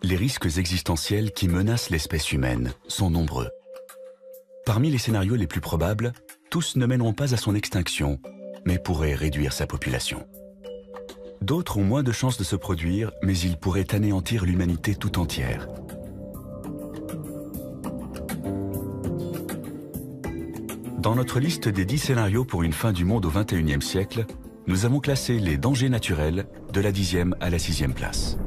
Les risques existentiels qui menacent l'espèce humaine sont nombreux. Parmi les scénarios les plus probables, tous ne mèneront pas à son extinction, mais pourraient réduire sa population. D'autres ont moins de chances de se produire, mais ils pourraient anéantir l'humanité tout entière. Dans notre liste des 10 scénarios pour une fin du monde au XXIe siècle, nous avons classé les dangers naturels de la 10e à la 6e place.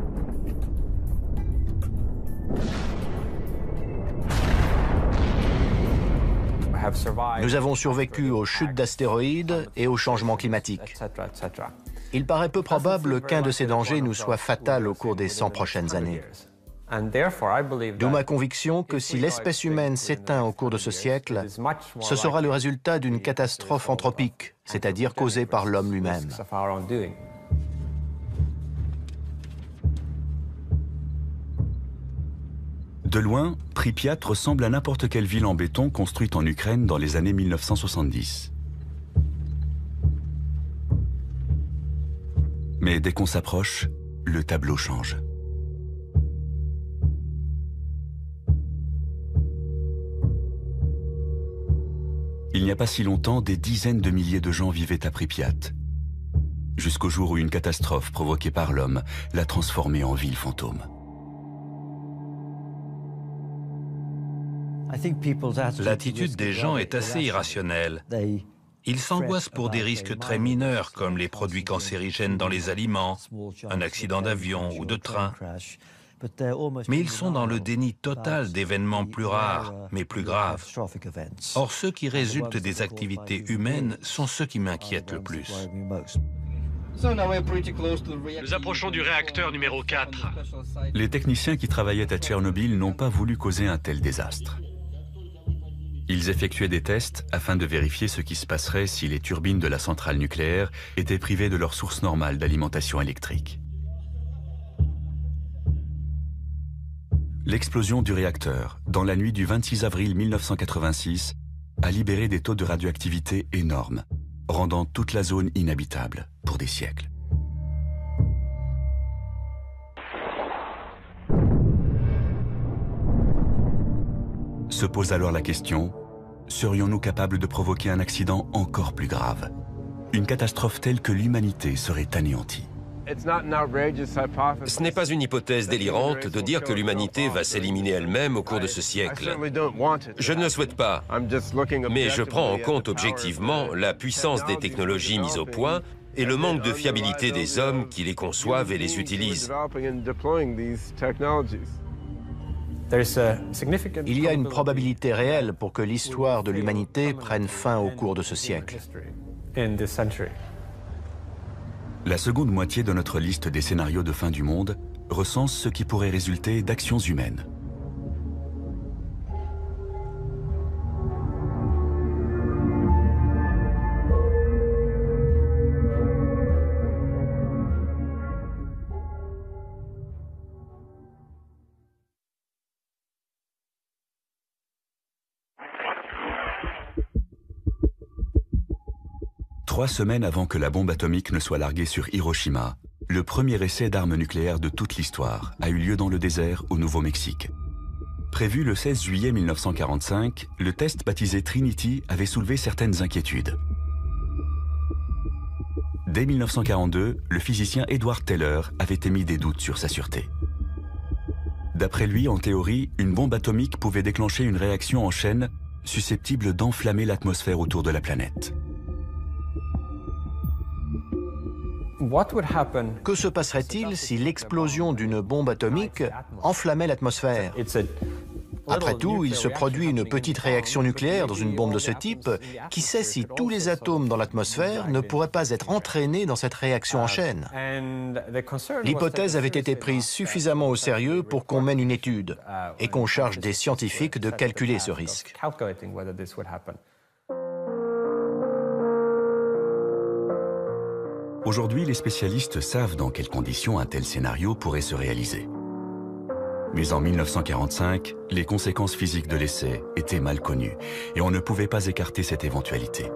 Nous avons survécu aux chutes d'astéroïdes et aux changements climatiques. Il paraît peu probable qu'un de ces dangers nous soit fatal au cours des 100 prochaines années. D'où ma conviction que si l'espèce humaine s'éteint au cours de ce siècle, ce sera le résultat d'une catastrophe anthropique, c'est-à-dire causée par l'homme lui-même. De loin, Pripyat ressemble à n'importe quelle ville en béton construite en Ukraine dans les années 1970. Mais dès qu'on s'approche, le tableau change. Il n'y a pas si longtemps, des dizaines de milliers de gens vivaient à Pripyat, jusqu'au jour où une catastrophe provoquée par l'homme l'a transformée en ville fantôme. L'attitude des gens est assez irrationnelle. Ils s'angoissent pour des risques très mineurs, comme les produits cancérigènes dans les aliments, un accident d'avion ou de train. Mais ils sont dans le déni total d'événements plus rares, mais plus graves. Or, ceux qui résultent des activités humaines sont ceux qui m'inquiètent le plus. Nous approchons du réacteur numéro 4. Les techniciens qui travaillaient à Tchernobyl n'ont pas voulu causer un tel désastre. Ils effectuaient des tests afin de vérifier ce qui se passerait si les turbines de la centrale nucléaire étaient privées de leur source normale d'alimentation électrique. L'explosion du réacteur, dans la nuit du 26 avril 1986, a libéré des taux de radioactivité énormes, rendant toute la zone inhabitable pour des siècles. Se pose alors la question, serions-nous capables de provoquer un accident encore plus grave? Une catastrophe telle que l'humanité serait anéantie. Ce n'est pas une hypothèse délirante de dire que l'humanité va s'éliminer elle-même au cours de ce siècle. Je ne le souhaite pas, mais je prends en compte objectivement la puissance des technologies mises au point et le manque de fiabilité des hommes qui les conçoivent et les utilisent. Il y a une probabilité réelle pour que l'histoire de l'humanité prenne fin au cours de ce siècle. La seconde moitié de notre liste des scénarios de fin du monde recense ce qui pourrait résulter d'actions humaines. Trois semaines avant que la bombe atomique ne soit larguée sur Hiroshima, le premier essai d'armes nucléaires de toute l'histoire a eu lieu dans le désert au Nouveau-Mexique. Prévu le 16 juillet 1945, le test baptisé Trinity avait soulevé certaines inquiétudes. Dès 1942, le physicien Edward Teller avait émis des doutes sur sa sûreté. D'après lui, en théorie, une bombe atomique pouvait déclencher une réaction en chaîne susceptible d'enflammer l'atmosphère autour de la planète. Que se passerait-il si l'explosion d'une bombe atomique enflammait l'atmosphère? Après tout, il se produit une petite réaction nucléaire dans une bombe de ce type. Qui sait si tous les atomes dans l'atmosphère ne pourraient pas être entraînés dans cette réaction en chaîne? L'hypothèse avait été prise suffisamment au sérieux pour qu'on mène une étude et qu'on charge des scientifiques de calculer ce risque. Aujourd'hui, les spécialistes savent dans quelles conditions un tel scénario pourrait se réaliser. Mais en 1945, les conséquences physiques de l'essai étaient mal connues et on ne pouvait pas écarter cette éventualité.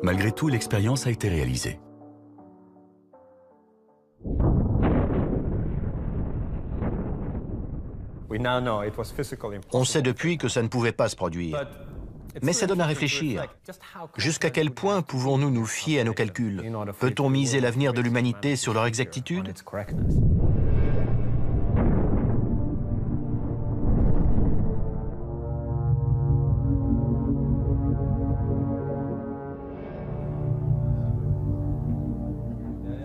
Malgré tout, l'expérience a été réalisée. On sait depuis que ça ne pouvait pas se produire. Mais ça donne à réfléchir. Jusqu'à quel point pouvons-nous nous fier à nos calculs? Peut-on miser l'avenir de l'humanité sur leur exactitude?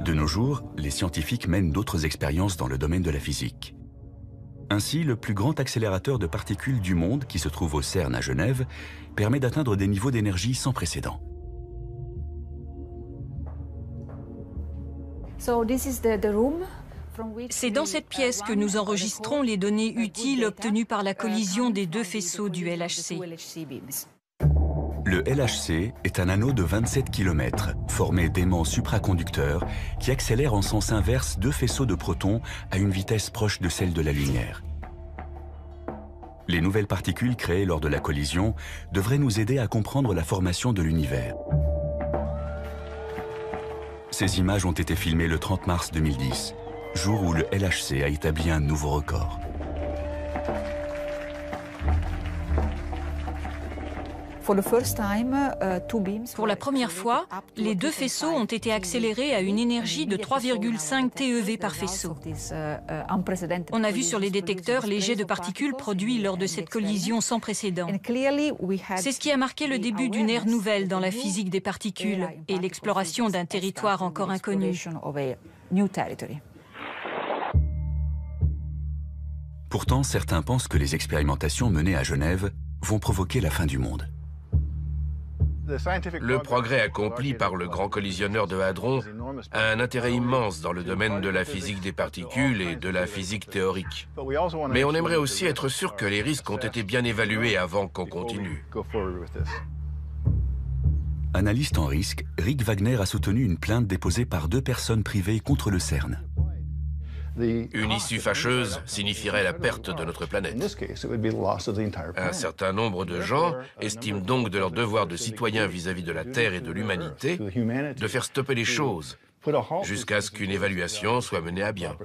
De nos jours, les scientifiques mènent d'autres expériences dans le domaine de la physique. Ainsi, le plus grand accélérateur de particules du monde, qui se trouve au CERN à Genève, permet d'atteindre des niveaux d'énergie sans précédent. C'est dans cette pièce que nous enregistrons les données utiles obtenues par la collision des deux faisceaux du LHC. Le LHC est un anneau de 27 km, formé d'aimants supraconducteurs qui accélèrent en sens inverse deux faisceaux de protons à une vitesse proche de celle de la lumière. Les nouvelles particules créées lors de la collision devraient nous aider à comprendre la formation de l'univers. Ces images ont été filmées le 30 mars 2010, jour où le LHC a établi un nouveau record. Pour la première fois, les deux faisceaux ont été accélérés à une énergie de 3,5 TeV par faisceau. On a vu sur les détecteurs les jets de particules produits lors de cette collision sans précédent. C'est ce qui a marqué le début d'une ère nouvelle dans la physique des particules et l'exploration d'un territoire encore inconnu. Pourtant, certains pensent que les expérimentations menées à Genève vont provoquer la fin du monde. Le progrès accompli par le grand collisionneur de Hadron a un intérêt immense dans le domaine de la physique des particules et de la physique théorique. Mais on aimerait aussi être sûr que les risques ont été bien évalués avant qu'on continue. Analyste en risque, Rick Wagner a soutenu une plainte déposée par deux personnes privées contre le CERN. Une issue fâcheuse signifierait la perte de notre planète. Un certain nombre de gens estiment donc de leur devoir de citoyen vis-à-vis de la Terre et de l'humanité de faire stopper les choses jusqu'à ce qu'une évaluation soit menée à bien.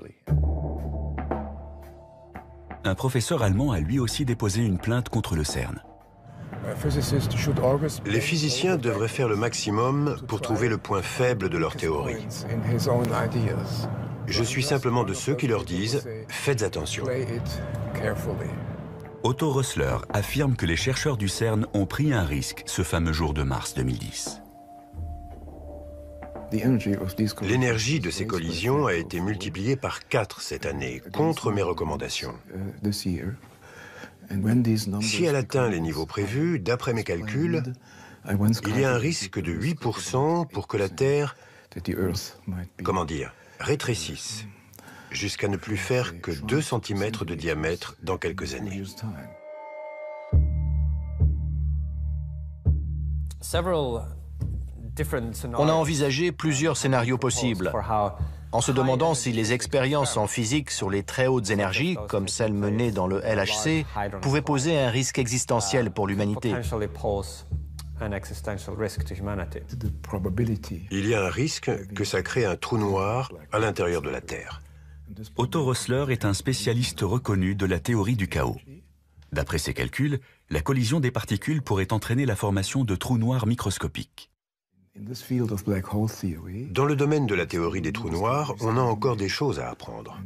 Un professeur allemand a lui aussi déposé une plainte contre le CERN. Les physiciens devraient faire le maximum pour trouver le point faible de leur théorie. Je suis simplement de ceux qui leur disent « faites attention ». Otto Rössler affirme que les chercheurs du CERN ont pris un risque ce fameux jour de mars 2010. L'énergie de ces collisions a été multipliée par 4 cette année, contre mes recommandations. Si elle atteint les niveaux prévus, d'après mes calculs, il y a un risque de 8% pour que la Terre, comment dire, rétrécisse, jusqu'à ne plus faire que 2 cm de diamètre dans quelques années. On a envisagé plusieurs scénarios possibles, en se demandant si les expériences en physique sur les très hautes énergies, comme celles menées dans le LHC, pouvaient poser un risque existentiel pour l'humanité. Il y a un risque que ça crée un trou noir à l'intérieur de la Terre. Otto Rössler est un spécialiste reconnu de la théorie du chaos. D'après ses calculs, la collision des particules pourrait entraîner la formation de trous noirs microscopiques. Dans le domaine de la théorie des trous noirs, on a encore des choses à apprendre.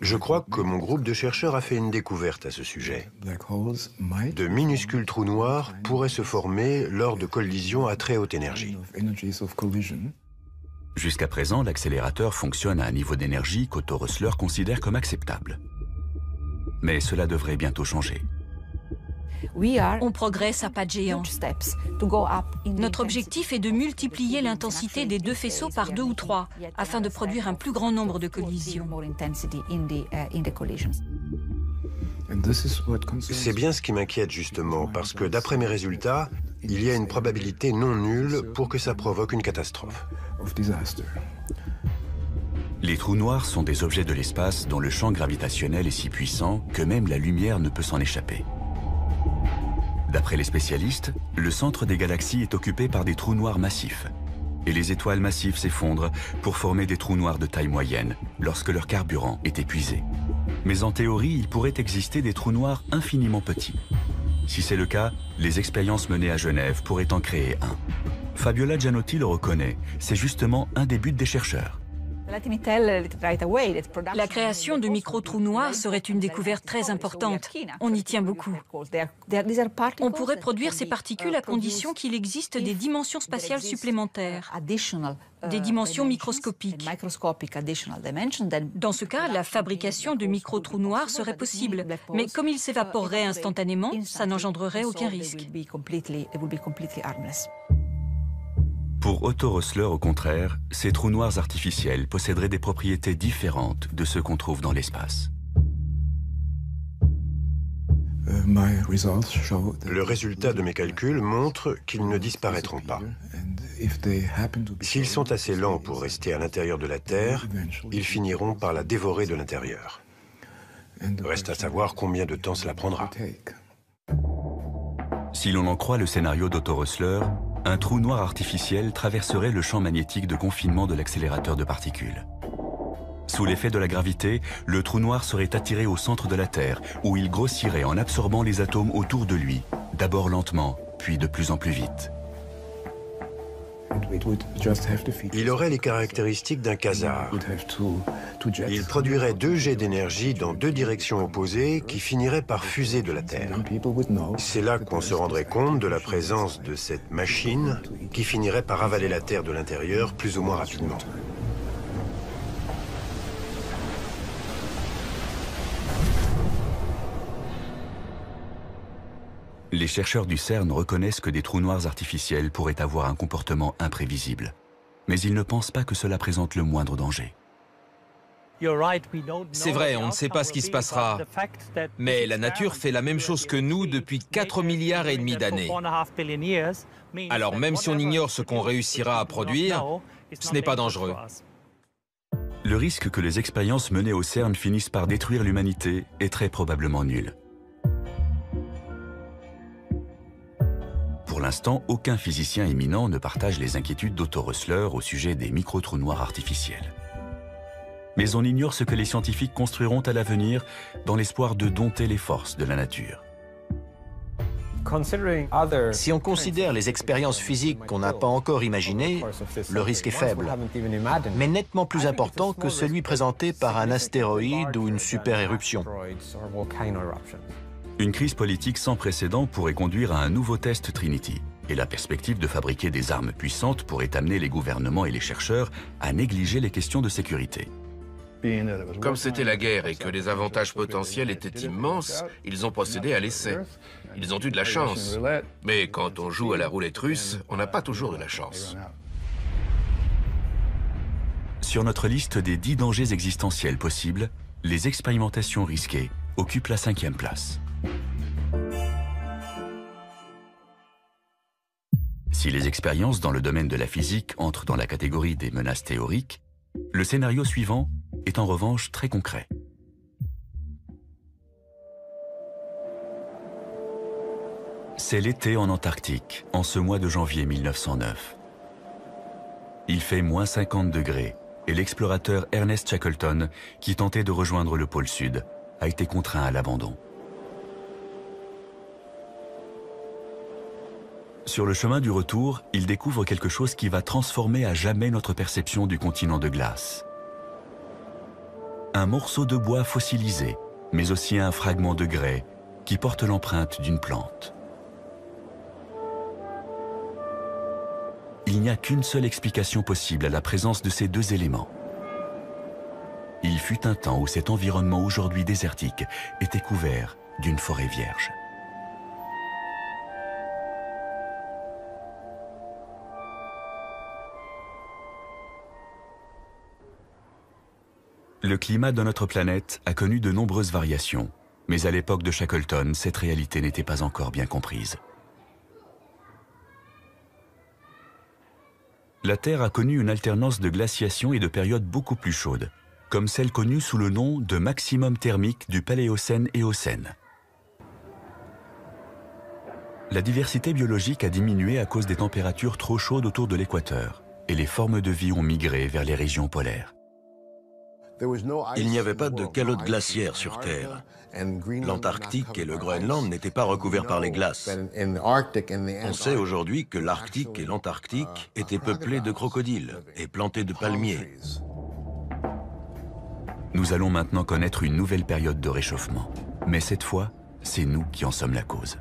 Je crois que mon groupe de chercheurs a fait une découverte à ce sujet. De minuscules trous noirs pourraient se former lors de collisions à très haute énergie. Jusqu'à présent, l'accélérateur fonctionne à un niveau d'énergie qu'Otto Rössler considère comme acceptable. Mais cela devrait bientôt changer. On progresse à pas de géant. Notre objectif est de multiplier l'intensité des deux faisceaux par 2 ou 3, afin de produire un plus grand nombre de collisions. C'est bien ce qui m'inquiète justement, parce que d'après mes résultats, il y a une probabilité non nulle pour que ça provoque une catastrophe. Les trous noirs sont des objets de l'espace dont le champ gravitationnel est si puissant que même la lumière ne peut s'en échapper. D'après les spécialistes, le centre des galaxies est occupé par des trous noirs massifs. Et les étoiles massives s'effondrent pour former des trous noirs de taille moyenne lorsque leur carburant est épuisé. Mais en théorie, il pourrait exister des trous noirs infiniment petits. Si c'est le cas, les expériences menées à Genève pourraient en créer un. Fabiola Gianotti le reconnaît, c'est justement un des buts des chercheurs. La création de micro-trous noirs serait une découverte très importante. On y tient beaucoup. On pourrait produire ces particules à condition qu'il existe des dimensions spatiales supplémentaires, des dimensions microscopiques. Dans ce cas, la fabrication de micro-trous noirs serait possible, mais comme ils s'évaporeraient instantanément, ça n'engendrerait aucun risque. Pour Otto Rössler, au contraire, ces trous noirs artificiels posséderaient des propriétés différentes de ceux qu'on trouve dans l'espace. Le résultat de mes calculs montre qu'ils ne disparaîtront pas. S'ils sont assez lents pour rester à l'intérieur de la Terre, ils finiront par la dévorer de l'intérieur. Reste à savoir combien de temps cela prendra. Si l'on en croit le scénario d'Otto Rössler, un trou noir artificiel traverserait le champ magnétique de confinement de l'accélérateur de particules. Sous l'effet de la gravité, le trou noir serait attiré au centre de la Terre, où il grossirait en absorbant les atomes autour de lui, d'abord lentement, puis de plus en plus vite. Il aurait les caractéristiques d'un quasar. Il produirait 2 jets d'énergie dans 2 directions opposées qui finiraient par fuser de la Terre. C'est là qu'on se rendrait compte de la présence de cette machine qui finirait par avaler la Terre de l'intérieur plus ou moins rapidement. Les chercheurs du CERN reconnaissent que des trous noirs artificiels pourraient avoir un comportement imprévisible. Mais ils ne pensent pas que cela présente le moindre danger. C'est vrai, on ne sait pas ce qui se passera. Mais la nature fait la même chose que nous depuis 4,5 milliards d'années. Alors même si on ignore ce qu'on réussira à produire, ce n'est pas dangereux. Le risque que les expériences menées au CERN finissent par détruire l'humanité est très probablement nul. Pour l'instant, aucun physicien éminent ne partage les inquiétudes d'Otto Rössler au sujet des micro-trous noirs artificiels. Mais on ignore ce que les scientifiques construiront à l'avenir dans l'espoir de dompter les forces de la nature. Si on considère les expériences physiques qu'on n'a pas encore imaginées, le risque est faible, mais nettement plus important que celui présenté par un astéroïde ou une super-éruption. Une crise politique sans précédent pourrait conduire à un nouveau test Trinity, et la perspective de fabriquer des armes puissantes pourrait amener les gouvernements et les chercheurs à négliger les questions de sécurité. Comme c'était la guerre et que les avantages potentiels étaient immenses, ils ont procédé à l'essai. Ils ont eu de la chance. Mais quand on joue à la roulette russe, on n'a pas toujours de la chance. Sur notre liste des 10 dangers existentiels possibles, les expérimentations risquées occupent la 5e place. Si les expériences dans le domaine de la physique entrent dans la catégorie des menaces théoriques, le scénario suivant est en revanche très concret. C'est l'été en Antarctique, en ce mois de janvier 1909. Il fait moins 50 degrés et l'explorateur Ernest Shackleton, qui tentait de rejoindre le pôle Sud, a été contraint à l'abandon. Sur le chemin du retour, il découvre quelque chose qui va transformer à jamais notre perception du continent de glace. Un morceau de bois fossilisé, mais aussi un fragment de grès qui porte l'empreinte d'une plante. Il n'y a qu'une seule explication possible à la présence de ces 2 éléments. Il fut un temps où cet environnement aujourd'hui désertique était couvert d'une forêt vierge. Le climat de notre planète a connu de nombreuses variations, mais à l'époque de Shackleton, cette réalité n'était pas encore bien comprise. La Terre a connu une alternance de glaciation et de périodes beaucoup plus chaudes, comme celle connue sous le nom de maximum thermique du Paléocène-Éocène. La diversité biologique a diminué à cause des températures trop chaudes autour de l'équateur, et les formes de vie ont migré vers les régions polaires. Il n'y avait pas de calotte glaciaire sur Terre. L'Antarctique et le Groenland n'étaient pas recouverts par les glaces. On sait aujourd'hui que l'Arctique et l'Antarctique étaient peuplés de crocodiles et plantés de palmiers. Nous allons maintenant connaître une nouvelle période de réchauffement. Mais cette fois, c'est nous qui en sommes la cause.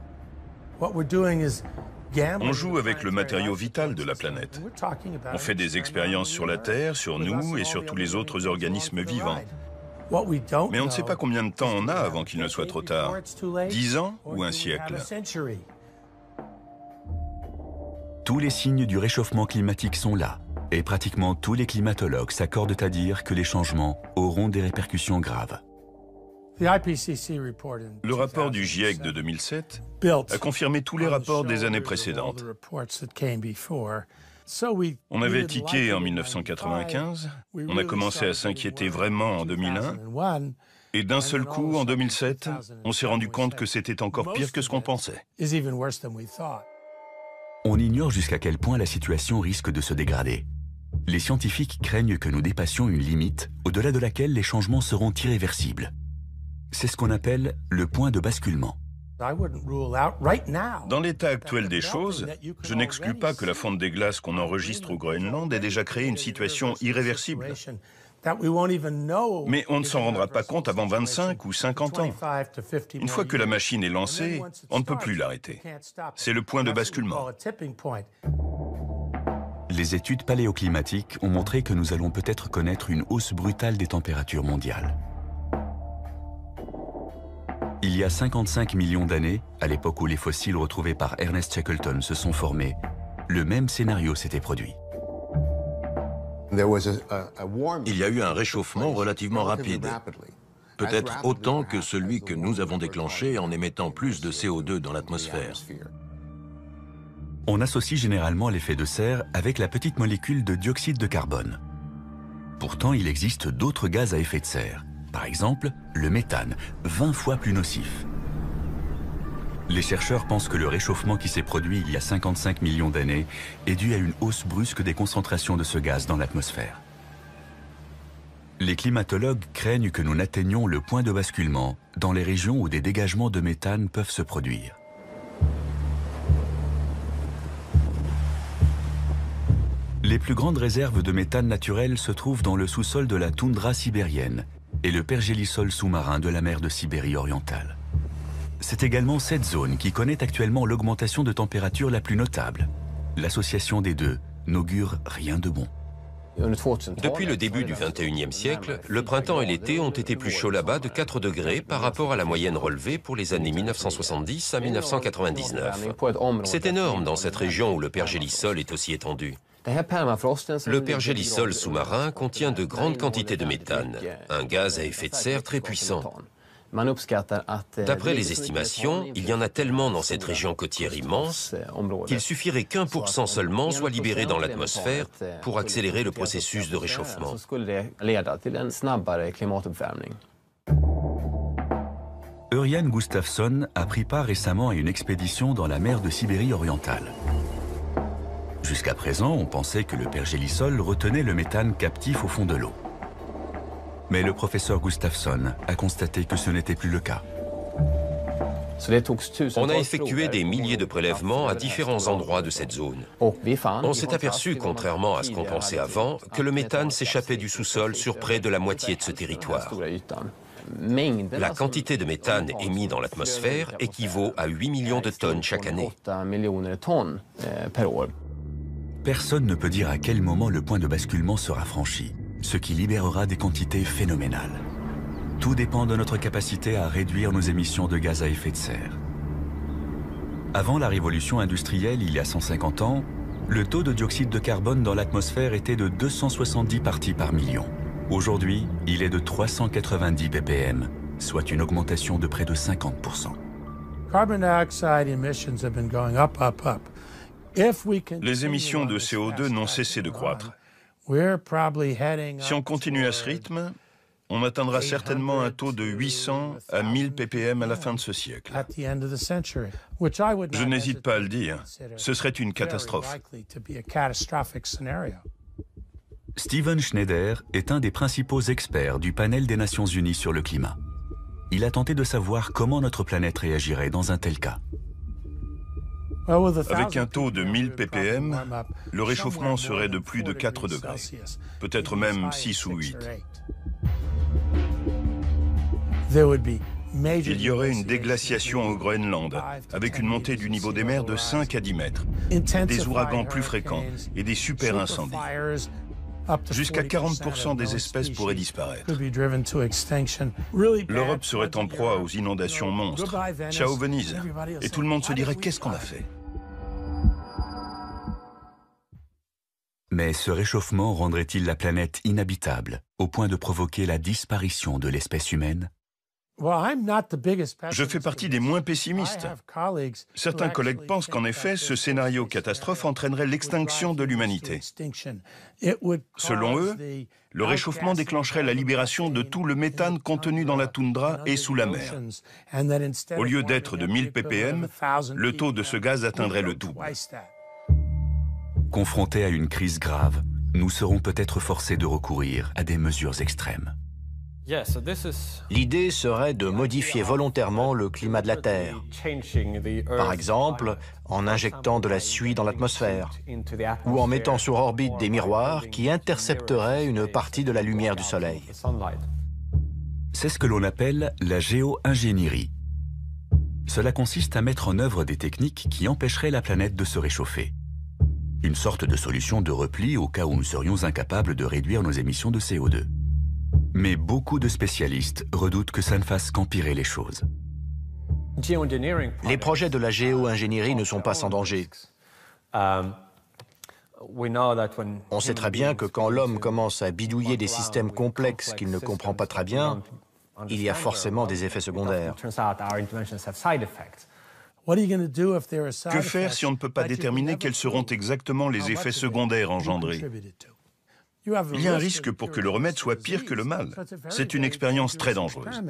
On joue avec le matériau vital de la planète. On fait des expériences sur la Terre, sur nous et sur tous les autres organismes vivants. Mais on ne sait pas combien de temps on a avant qu'il ne soit trop tard. 10 ans ou un siècle? Tous les signes du réchauffement climatique sont là. Et pratiquement tous les climatologues s'accordent à dire que les changements auront des répercussions graves. Le rapport du GIEC de 2007 a confirmé tous les rapports des années précédentes. On avait tiqué en 1995, on a commencé à s'inquiéter vraiment en 2001, et d'un seul coup, en 2007, on s'est rendu compte que c'était encore pire que ce qu'on pensait. On ignore jusqu'à quel point la situation risque de se dégrader. Les scientifiques craignent que nous dépassions une limite au-delà de laquelle les changements seront irréversibles. C'est ce qu'on appelle le point de basculement. Dans l'état actuel des choses, je n'exclus pas que la fonte des glaces qu'on enregistre au Groenland ait déjà créé une situation irréversible. Mais on ne s'en rendra pas compte avant 25 ou 50 ans. Une fois que la machine est lancée, on ne peut plus l'arrêter. C'est le point de basculement. Les études paléoclimatiques ont montré que nous allons peut-être connaître une hausse brutale des températures mondiales. Il y a 55 millions d'années, à l'époque où les fossiles retrouvés par Ernest Shackleton se sont formés, le même scénario s'était produit. Il y a eu un réchauffement relativement rapide, peut-être autant que celui que nous avons déclenché en émettant plus de CO2 dans l'atmosphère. On associe généralement l'effet de serre avec la petite molécule de dioxyde de carbone. Pourtant, il existe d'autres gaz à effet de serre. Par exemple, le méthane, 20 fois plus nocif. Les chercheurs pensent que le réchauffement qui s'est produit il y a 55 millions d'années est dû à une hausse brusque des concentrations de ce gaz dans l'atmosphère. Les climatologues craignent que nous n'atteignions le point de basculement dans les régions où des dégagements de méthane peuvent se produire. Les plus grandes réserves de méthane naturel se trouvent dans le sous-sol de la toundra sibérienne et le pergélisol sous-marin de la mer de Sibérie orientale. C'est également cette zone qui connaît actuellement l'augmentation de température la plus notable. L'association des deux n'augure rien de bon. Depuis le début du XXIe siècle, le printemps et l'été ont été plus chauds là-bas de 4 degrés par rapport à la moyenne relevée pour les années 1970 à 1999. C'est énorme dans cette région où le pergélisol est aussi étendu. Le pergélisol sous-marin contient de grandes quantités de méthane, un gaz à effet de serre très puissant. D'après les estimations, il y en a tellement dans cette région côtière immense qu'il suffirait qu'1% seulement soit libéré dans l'atmosphère pour accélérer le processus de réchauffement. Örjan Gustafsson a pris part récemment à une expédition dans la mer de Sibérie orientale. Jusqu'à présent, on pensait que le pergélisol retenait le méthane captif au fond de l'eau. Mais le professeur Gustafsson a constaté que ce n'était plus le cas. On a effectué des milliers de prélèvements à différents endroits de cette zone. On s'est aperçu, contrairement à ce qu'on pensait avant, que le méthane s'échappait du sous-sol sur près de la moitié de ce territoire. La quantité de méthane émise dans l'atmosphère équivaut à 8 millions de tonnes chaque année. Personne ne peut dire à quel moment le point de basculement sera franchi, ce qui libérera des quantités phénoménales. Tout dépend de notre capacité à réduire nos émissions de gaz à effet de serre. Avant la révolution industrielle, il y a 150 ans, le taux de dioxyde de carbone dans l'atmosphère était de 270 parties par million. Aujourd'hui, il est de 390 ppm, soit une augmentation de près de 50%. Les émissions de CO2 n'ont cessé de croître. Si on continue à ce rythme, on atteindra certainement un taux de 800 à 1000 ppm à la fin de ce siècle. Je n'hésite pas à le dire, ce serait une catastrophe. Steven Schneider est un des principaux experts du panel des Nations Unies sur le climat. Il a tenté de savoir comment notre planète réagirait dans un tel cas. Avec un taux de 1000 ppm, le réchauffement serait de plus de 4 degrés, peut-être même 6 ou 8. Il y aurait une déglaciation au Groenland, avec une montée du niveau des mers de 5 à 10 mètres, des ouragans plus fréquents et des super incendies. Jusqu'à 40% des espèces pourraient disparaître. L'Europe serait en proie aux inondations monstres. Ciao Venise. Et tout le monde se dirait qu'est-ce qu'on a fait? Mais ce réchauffement rendrait-il la planète inhabitable, au point de provoquer la disparition de l'espèce humaine? Je fais partie des moins pessimistes. Certains collègues pensent qu'en effet, ce scénario catastrophe entraînerait l'extinction de l'humanité. Selon eux, le réchauffement déclencherait la libération de tout le méthane contenu dans la toundra et sous la mer. Au lieu d'être de 1000 ppm, le taux de ce gaz atteindrait le double. Confrontés à une crise grave, nous serons peut-être forcés de recourir à des mesures extrêmes. L'idée serait de modifier volontairement le climat de la Terre. Par exemple, en injectant de la suie dans l'atmosphère ou en mettant sur orbite des miroirs qui intercepteraient une partie de la lumière du Soleil. C'est ce que l'on appelle la géo-ingénierie. Cela consiste à mettre en œuvre des techniques qui empêcheraient la planète de se réchauffer. Une sorte de solution de repli au cas où nous serions incapables de réduire nos émissions de CO2. Mais beaucoup de spécialistes redoutent que ça ne fasse qu'empirer les choses. Les projets de la géo-ingénierie ne sont pas sans danger. On sait très bien que quand l'homme commence à bidouiller des systèmes complexes qu'il ne comprend pas très bien, il y a forcément des effets secondaires. Que faire si on ne peut pas déterminer quels seront exactement les effets secondaires engendrés? Il y a un risque pour que le remède soit pire que le mal. C'est une expérience très dangereuse.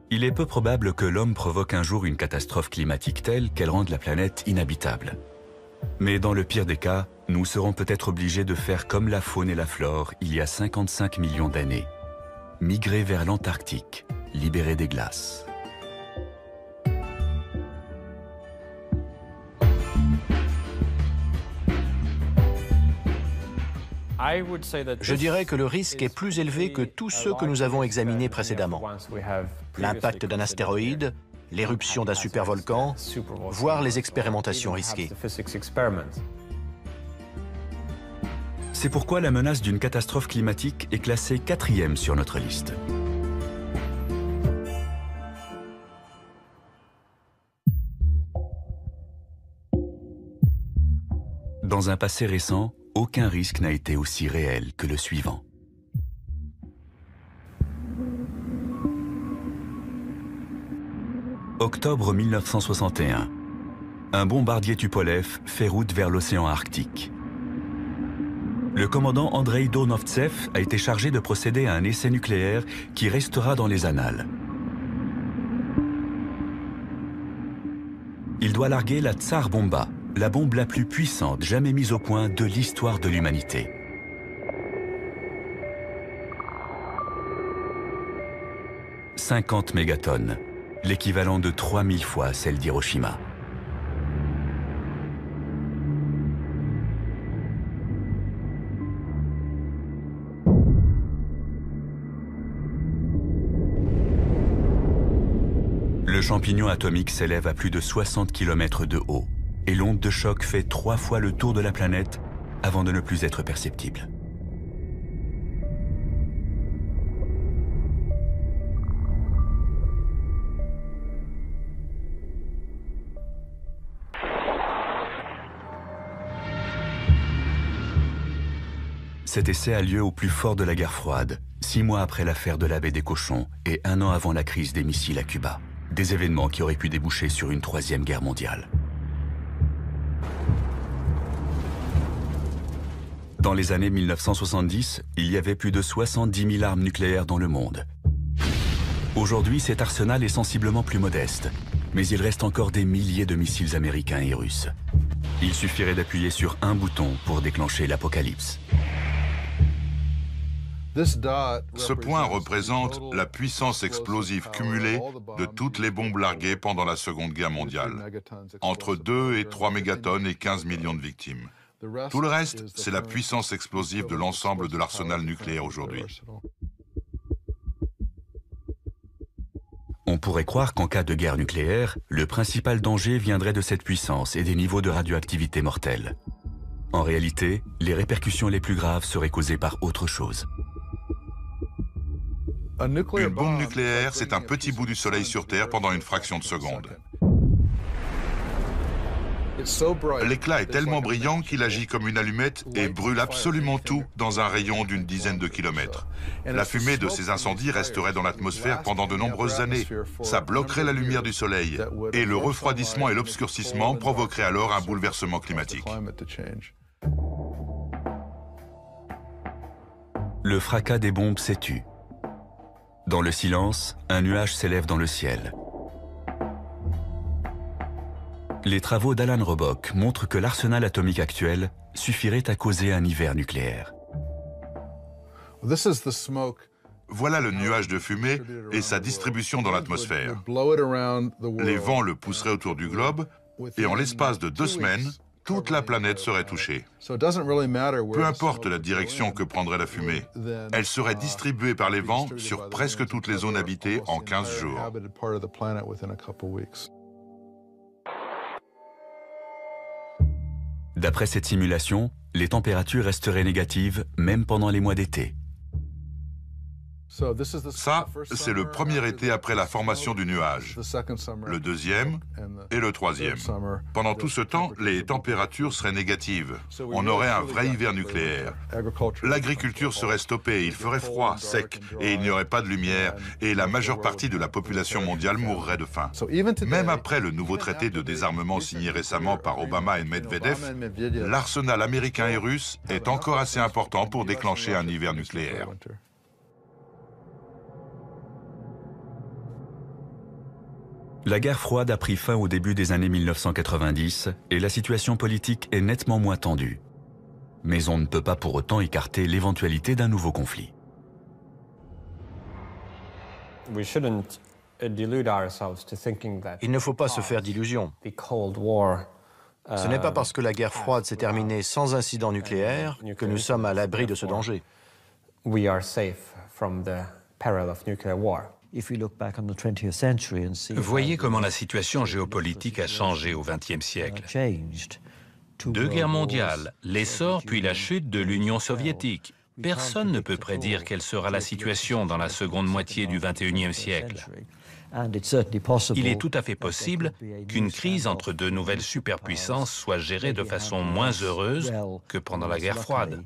Il est peu probable que l'homme provoque un jour une catastrophe climatique telle qu'elle rende la planète inhabitable. Mais dans le pire des cas, nous serons peut-être obligés de faire comme la faune et la flore il y a 55 millions d'années. Migrer vers l'Antarctique, libérer des glaces. Je dirais que le risque est plus élevé que tous ceux que nous avons examinés précédemment. L'impact d'un astéroïde, l'éruption d'un supervolcan, voire les expérimentations risquées. C'est pourquoi la menace d'une catastrophe climatique est classée 4e sur notre liste. Dans un passé récent, aucun risque n'a été aussi réel que le suivant. Octobre 1961. Un bombardier Tupolev fait route vers l'océan Arctique. Le commandant Andrei Donovtsev a été chargé de procéder à un essai nucléaire qui restera dans les annales. Il doit larguer la Tsar Bomba, la bombe la plus puissante jamais mise au point de l'histoire de l'humanité. « 50 mégatonnes, l'équivalent de 3000 fois celle d'Hiroshima. Le champignon atomique s'élève à plus de 60 km de haut. Et l'onde de choc fait 3 fois le tour de la planète avant de ne plus être perceptible. Cet essai a lieu au plus fort de la guerre froide, 6 mois après l'affaire de la baie des Cochons et 1 an avant la crise des missiles à Cuba. Des événements qui auraient pu déboucher sur une 3e guerre mondiale. Dans les années 1970, il y avait plus de 70 000 armes nucléaires dans le monde. Aujourd'hui, cet arsenal est sensiblement plus modeste, mais il reste encore des milliers de missiles américains et russes. Il suffirait d'appuyer sur un bouton pour déclencher l'apocalypse. Ce point représente la puissance explosive cumulée de toutes les bombes larguées pendant la Seconde Guerre mondiale, entre 2 et 3 mégatonnes et 15 millions de victimes. Tout le reste, c'est la puissance explosive de l'ensemble de l'arsenal nucléaire aujourd'hui. On pourrait croire qu'en cas de guerre nucléaire, le principal danger viendrait de cette puissance et des niveaux de radioactivité mortels. En réalité, les répercussions les plus graves seraient causées par autre chose. Une bombe nucléaire, c'est un petit bout du Soleil sur Terre pendant une fraction de seconde. L'éclat est tellement brillant qu'il agit comme une allumette et brûle absolument tout dans un rayon d'une dizaine de kilomètres. La fumée de ces incendies resterait dans l'atmosphère pendant de nombreuses années. Ça bloquerait la lumière du Soleil et le refroidissement et l'obscurcissement provoqueraient alors un bouleversement climatique. Le fracas des bombes s'est tu. Dans le silence, un nuage s'élève dans le ciel. Les travaux d'Alan Robock montrent que l'arsenal atomique actuel suffirait à causer un hiver nucléaire. Voilà le nuage de fumée et sa distribution dans l'atmosphère. Les vents le pousseraient autour du globe et en l'espace de 2 semaines, toute la planète serait touchée. Peu importe la direction que prendrait la fumée, elle serait distribuée par les vents sur presque toutes les zones habitées en 15 jours. D'après cette simulation, les températures resteraient négatives même pendant les mois d'été. Ça, c'est le premier été après la formation du nuage, le deuxième et le troisième. Pendant tout ce temps, les températures seraient négatives. On aurait un vrai hiver nucléaire. L'agriculture serait stoppée, il ferait froid, sec, et il n'y aurait pas de lumière, et la majeure partie de la population mondiale mourrait de faim. Même après le nouveau traité de désarmement signé récemment par Obama et Medvedev, l'arsenal américain et russe est encore assez important pour déclencher un hiver nucléaire. La guerre froide a pris fin au début des années 1990 et la situation politique est nettement moins tendue. Mais on ne peut pas pour autant écarter l'éventualité d'un nouveau conflit. Il ne faut pas se faire d'illusions. Ce n'est pas parce que la guerre froide s'est terminée sans incident nucléaire que nous sommes à l'abri de ce danger. Voyez comment la situation géopolitique a changé au XXe siècle. 2 guerres mondiales, l'essor puis la chute de l'Union soviétique. Personne ne peut prédire quelle sera la situation dans la seconde moitié du XXIe siècle. Il est tout à fait possible qu'une crise entre 2 nouvelles superpuissances soit gérée de façon moins heureuse que pendant la guerre froide.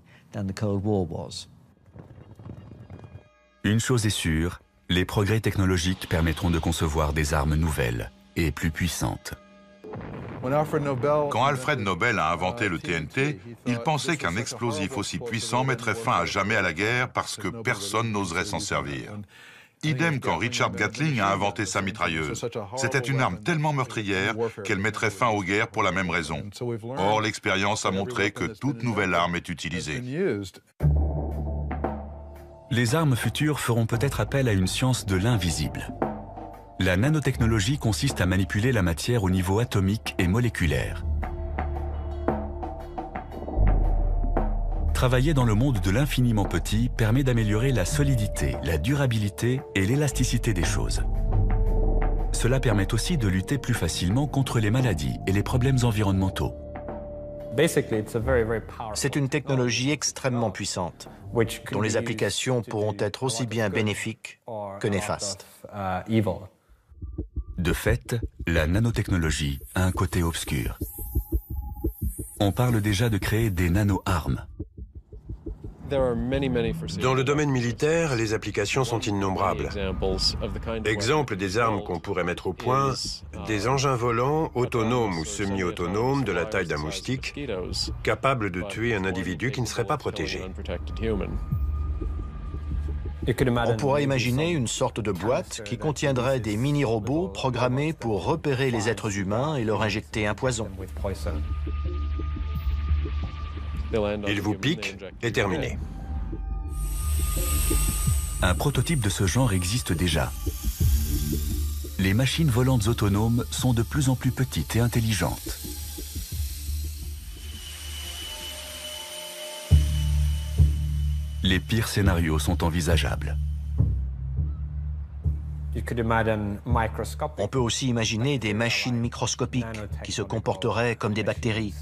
Une chose est sûre, les progrès technologiques permettront de concevoir des armes nouvelles et plus puissantes. Quand Alfred Nobel a inventé le TNT, il pensait qu'un explosif aussi puissant mettrait fin à jamais à la guerre parce que personne n'oserait s'en servir. Idem quand Richard Gatling a inventé sa mitrailleuse. C'était une arme tellement meurtrière qu'elle mettrait fin aux guerres pour la même raison. Or, l'expérience a montré que toute nouvelle arme est utilisée. Les armes futures feront peut-être appel à une science de l'invisible. La nanotechnologie consiste à manipuler la matière au niveau atomique et moléculaire. Travailler dans le monde de l'infiniment petit permet d'améliorer la solidité, la durabilité et l'élasticité des choses. Cela permet aussi de lutter plus facilement contre les maladies et les problèmes environnementaux. C'est une technologie extrêmement puissante, dont les applications pourront être aussi bien bénéfiques que néfastes. De fait, la nanotechnologie a un côté obscur. On parle déjà de créer des nano-armes. Dans le domaine militaire, les applications sont innombrables. Exemple des armes qu'on pourrait mettre au point, des engins volants autonomes ou semi-autonomes de la taille d'un moustique, capables de tuer un individu qui ne serait pas protégé. On pourrait imaginer une sorte de boîte qui contiendrait des mini-robots programmés pour repérer les êtres humains et leur injecter un poison. Il vous pique et terminé. Un prototype de ce genre existe déjà. Les machines volantes autonomes sont de plus en plus petites et intelligentes. Les pires scénarios sont envisageables. On peut aussi imaginer des machines microscopiques qui se comporteraient comme des bactéries.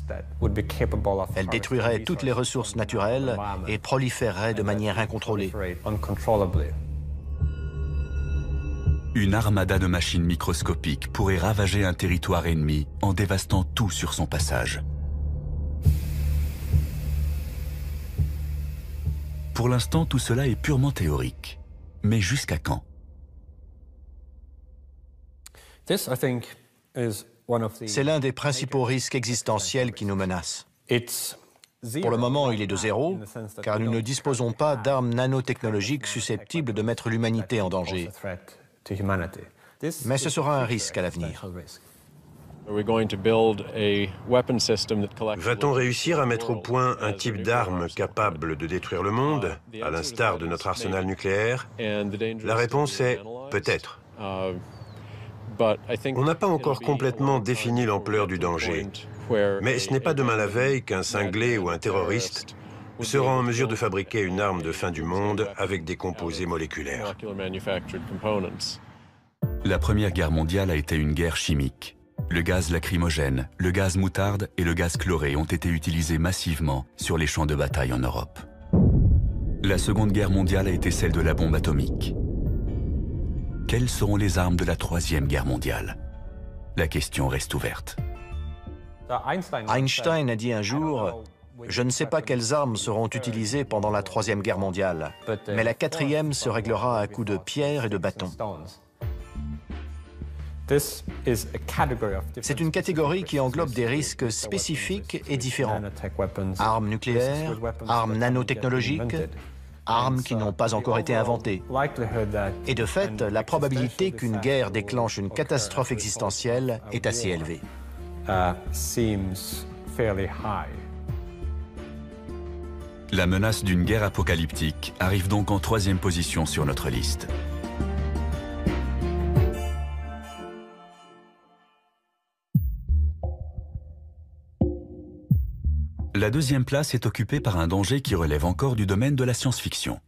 Elles détruiraient toutes les ressources naturelles et proliféreraient de manière incontrôlée. Une armada de machines microscopiques pourrait ravager un territoire ennemi en dévastant tout sur son passage. Pour l'instant, tout cela est purement théorique. Mais jusqu'à quand? C'est l'un des principaux risques existentiels qui nous menacent. Pour le moment, il est de zéro, car nous ne disposons pas d'armes nanotechnologiques susceptibles de mettre l'humanité en danger. Mais ce sera un risque à l'avenir. Va-t-on réussir à mettre au point un type d'arme capable de détruire le monde, à l'instar de notre arsenal nucléaire? La réponse est peut-être. On n'a pas encore complètement défini l'ampleur du danger, mais ce n'est pas demain la veille qu'un cinglé ou un terroriste sera en mesure de fabriquer une arme de fin du monde avec des composés moléculaires. La Première Guerre mondiale a été une guerre chimique. Le gaz lacrymogène, le gaz moutarde et le gaz chloré ont été utilisés massivement sur les champs de bataille en Europe. La Seconde Guerre mondiale a été celle de la bombe atomique. Quelles seront les armes de la Troisième Guerre mondiale? La question reste ouverte. Einstein a dit un jour « Je ne sais pas quelles armes seront utilisées pendant la Troisième Guerre mondiale, mais la quatrième se réglera à coups de pierre et de bâton. » C'est une catégorie qui englobe des risques spécifiques et différents. Armes nucléaires, armes nanotechnologiques, armes qui n'ont pas encore été inventées. Et de fait, la probabilité qu'une guerre déclenche une catastrophe existentielle est assez élevée. La menace d'une guerre apocalyptique arrive donc en troisième position sur notre liste. La deuxième place est occupée par un danger qui relève encore du domaine de la science-fiction.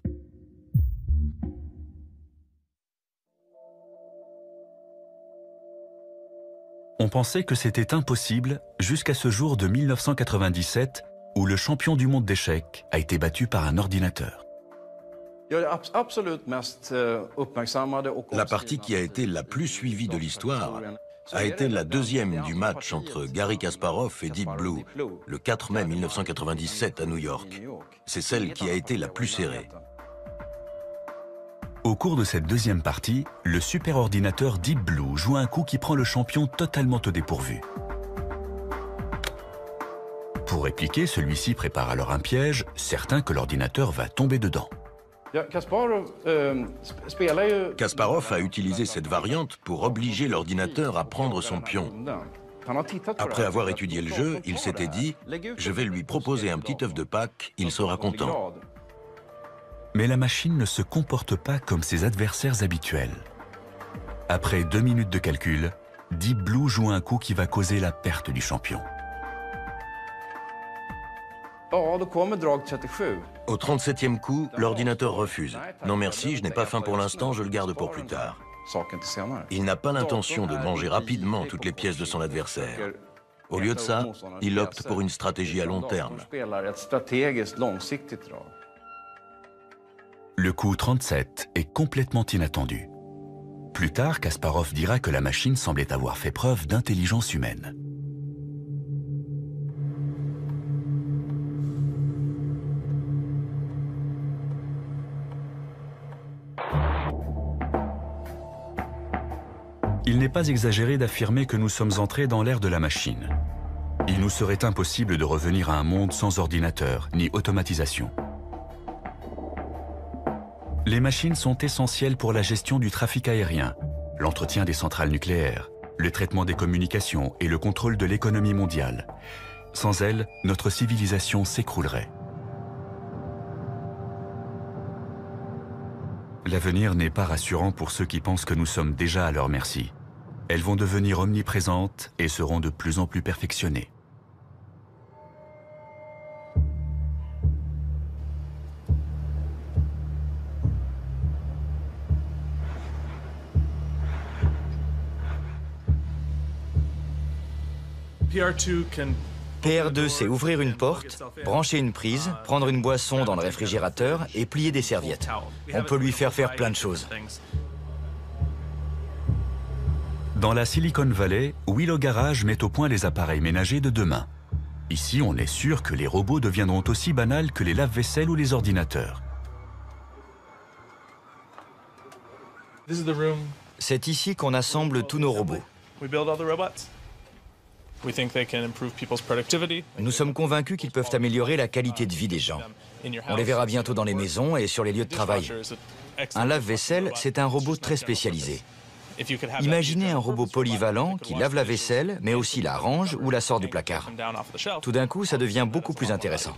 On pensait que c'était impossible jusqu'à ce jour de 1997 où le champion du monde d'échecs a été battu par un ordinateur. La partie qui a été la plus suivie de l'histoire a été la deuxième du match entre Garry Kasparov et Deep Blue, le 4 mai 1997 à New York. C'est celle qui a été la plus serrée. Au cours de cette deuxième partie, le superordinateur Deep Blue joue un coup qui prend le champion totalement au dépourvu. Pour répliquer, celui-ci prépare alors un piège, certain que l'ordinateur va tomber dedans. Kasparov a utilisé cette variante pour obliger l'ordinateur à prendre son pion. Après avoir étudié le jeu, il s'était dit « Je vais lui proposer un petit œuf de Pâques, il sera content ». Mais la machine ne se comporte pas comme ses adversaires habituels. Après 2 minutes de calcul, Deep Blue joue un coup qui va causer la perte du champion. Au 37e coup, l'ordinateur refuse. « Non merci, je n'ai pas faim pour l'instant, je le garde pour plus tard ». Il n'a pas l'intention de manger rapidement toutes les pièces de son adversaire. Au lieu de ça, il opte pour une stratégie à long terme. Le coup 37 est complètement inattendu. Plus tard, Kasparov dira que la machine semblait avoir fait preuve d'intelligence humaine. Il n'est pas exagéré d'affirmer que nous sommes entrés dans l'ère de la machine. Il nous serait impossible de revenir à un monde sans ordinateur ni automatisation. Les machines sont essentielles pour la gestion du trafic aérien, l'entretien des centrales nucléaires, le traitement des communications et le contrôle de l'économie mondiale. Sans elles, notre civilisation s'écroulerait. L'avenir n'est pas rassurant pour ceux qui pensent que nous sommes déjà à leur merci. Elles vont devenir omniprésentes et seront de plus en plus perfectionnées. PR2, c'est ouvrir une porte, brancher une prise, prendre une boisson dans le réfrigérateur et plier des serviettes. On peut lui faire plein de choses. Dans la Silicon Valley, Willow Garage met au point les appareils ménagers de demain. Ici, on est sûr que les robots deviendront aussi banals que les lave-vaisselle ou les ordinateurs. C'est ici qu'on assemble tous nos robots. Nous sommes convaincus qu'ils peuvent améliorer la qualité de vie des gens. On les verra bientôt dans les maisons et sur les lieux de travail. Un lave-vaisselle, c'est un robot très spécialisé. Imaginez un robot polyvalent qui lave la vaisselle, mais aussi la range ou la sort du placard. Tout d'un coup, ça devient beaucoup plus intéressant.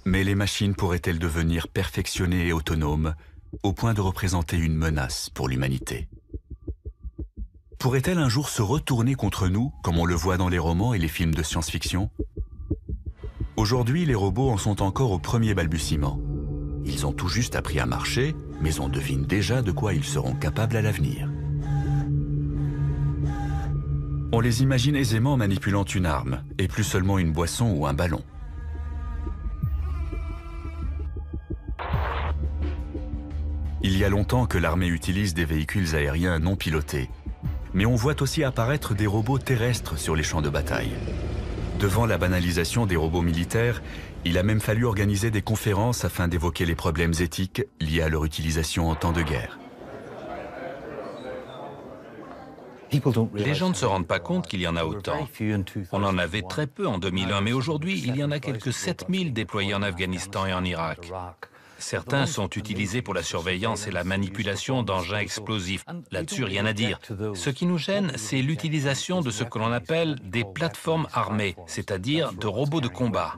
Mais les machines pourraient-elles devenir perfectionnées et autonomes, au point de représenter une menace pour l'humanité? Pourrait-elle un jour se retourner contre nous, comme on le voit dans les romans et les films de science-fiction? Aujourd'hui, les robots en sont encore au premier balbutiement. Ils ont tout juste appris à marcher, mais on devine déjà de quoi ils seront capables à l'avenir. On les imagine aisément manipulant une arme, et plus seulement une boisson ou un ballon. Il y a longtemps que l'armée utilise des véhicules aériens non pilotés, mais on voit aussi apparaître des robots terrestres sur les champs de bataille. Devant la banalisation des robots militaires, il a même fallu organiser des conférences afin d'évoquer les problèmes éthiques liés à leur utilisation en temps de guerre. Les gens ne se rendent pas compte qu'il y en a autant. On en avait très peu en 2001, mais aujourd'hui, il y en a quelques 7000 déployés en Afghanistan et en Irak. Certains sont utilisés pour la surveillance et la manipulation d'engins explosifs. Là-dessus, rien à dire. Ce qui nous gêne, c'est l'utilisation de ce que l'on appelle des plateformes armées, c'est-à-dire de robots de combat.